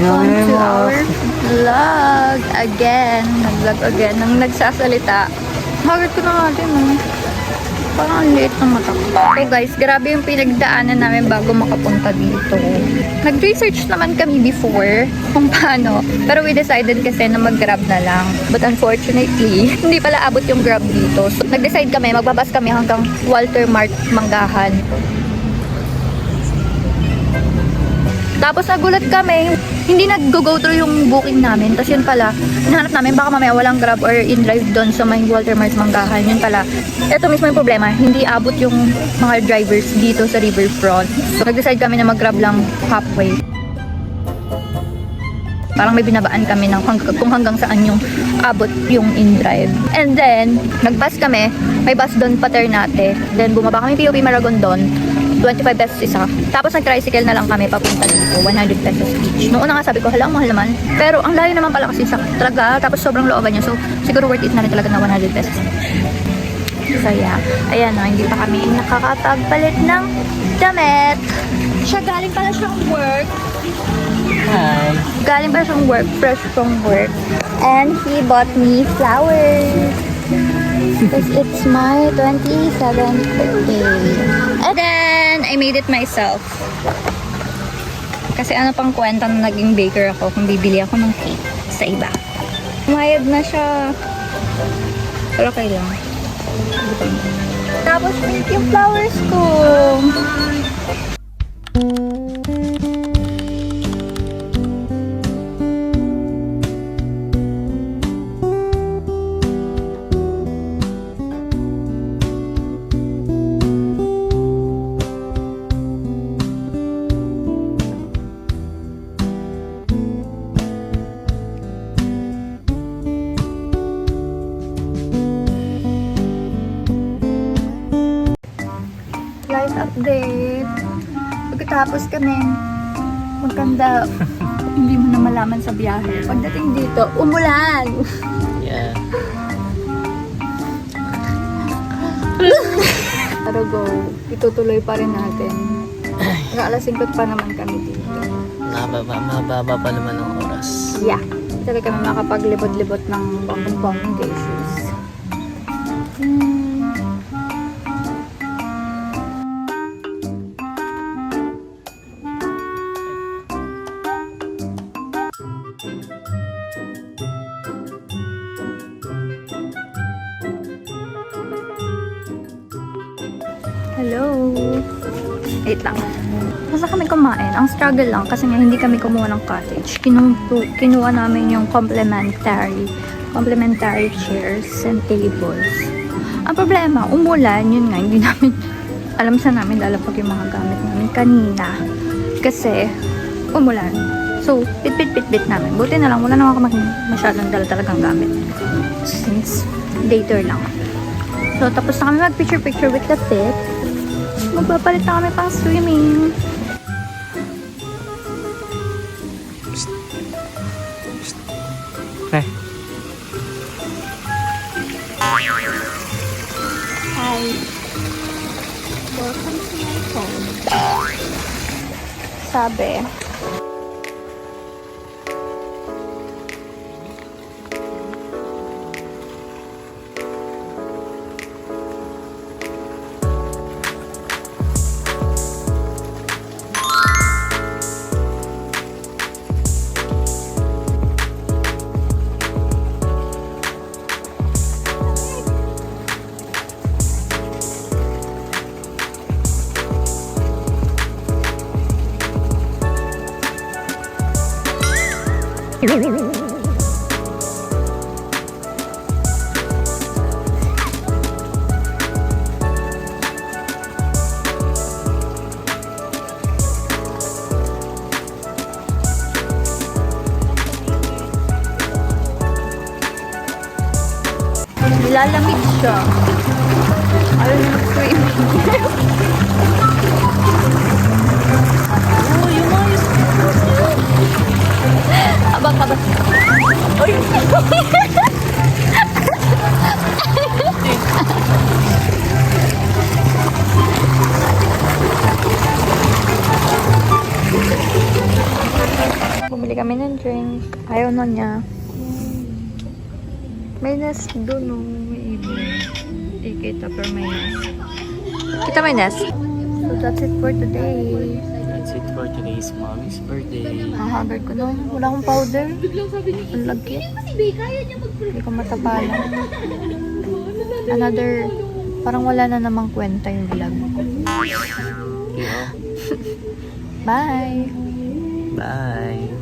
Welcome to our vlog again. Nag-vlog again ng nagsasalita. Haggard ko na nga din, no? Parang ang liit ng mata ko. So guys, grabe yung pinagdaanan namin bago makapunta dito. Nag-research naman kami before kung paano. Pero we decided kasi na mag-grab na lang. But unfortunately, hindi pala abot yung grab dito. So nag-decide kami, magbabas kami hanggang Walter Mart Manggahan. Tapos nagulat kami, hindi nag-go through yung booking namin. Tapos yun pala, hinahanap namin baka mamaya walang grab or in-drive doon sa may Walter Mart Manggahan. Yun pala, ito mismo yung problema, hindi abot yung mga drivers dito sa riverfront. So nag-decide kami na mag-grab lang halfway. Parang may binabaan kami ng kung hanggang saan yung abot yung in-drive. And then, nag-bus kami, may bus doon pa Ternate. Then bumaba kami POP Maragon doon. 25 pesos isa. Tapos nag-tricycle na lang kami papunta dito. 100 pesos each. Noong una nga sabi ko, hala, mahal naman. Pero ang layo naman pala kasi sa traga. Tapos sobrang looban niya. So, siguro worth it na rin talaga na 100 pesos. So, yeah. Ayan na, hindi pa kami nakakapagpalit ng damit. Siya galing pala siyang work. Hi. Galing pala siyang work. Fresh from work. And he bought me flowers. Because it's my 27th birthday. And then, I made it myself. Kasi ano pang kwenta na naging baker ako kung bibili ako ng cake sa iba. Umayad na siya. Pero okay lang. Tapos, pink yung flowers ko. Life update. Pagkatapos kami maganda, hindi mo na malaman sa biyahe. Pagdating dito, umulan. Yeah. Pero go, itutuloy pa rin natin. Alas 5 pa naman kami dito. Mababa pa naman ang oras. Yeah. Talaga kami makapaglibot-libot ng bong-bong dishes. Hello! Wait lang. Basta kami kumain. Ang struggle lang kasi nga hindi kami kumuha ng cottage. Kinuha namin yung complimentary chairs and tables. Ang problema, umulan. Yun nga, hindi namin alam sa namin lalapag yung mga gamit namin kanina. Kasi umulan. So, pit namin. Buti na lang, wala naman ako masyadong dala talagang gamit. Since later lang. So, tapos na kami mag-picture with the pit. Magpapalit na kami pang swimming. Hey. Hi. Welcome to my home. Sabi. Lalamig siya. Ayaw na swimming. Oh, yung ayos. Abang. Uy! Bumili kami drink. Ayaw na niya. May nest doon, no? May ibon. Hindi kita, pero may nest. Kita may nest? So that's it for today. That's it for today's mommy's birthday. Ang haggard ko na. Wala akong powder. Ang lagkit. Hindi ko matapalan. Another, parang wala na namang kwenta yung vlog. Yeah. Bye! Bye.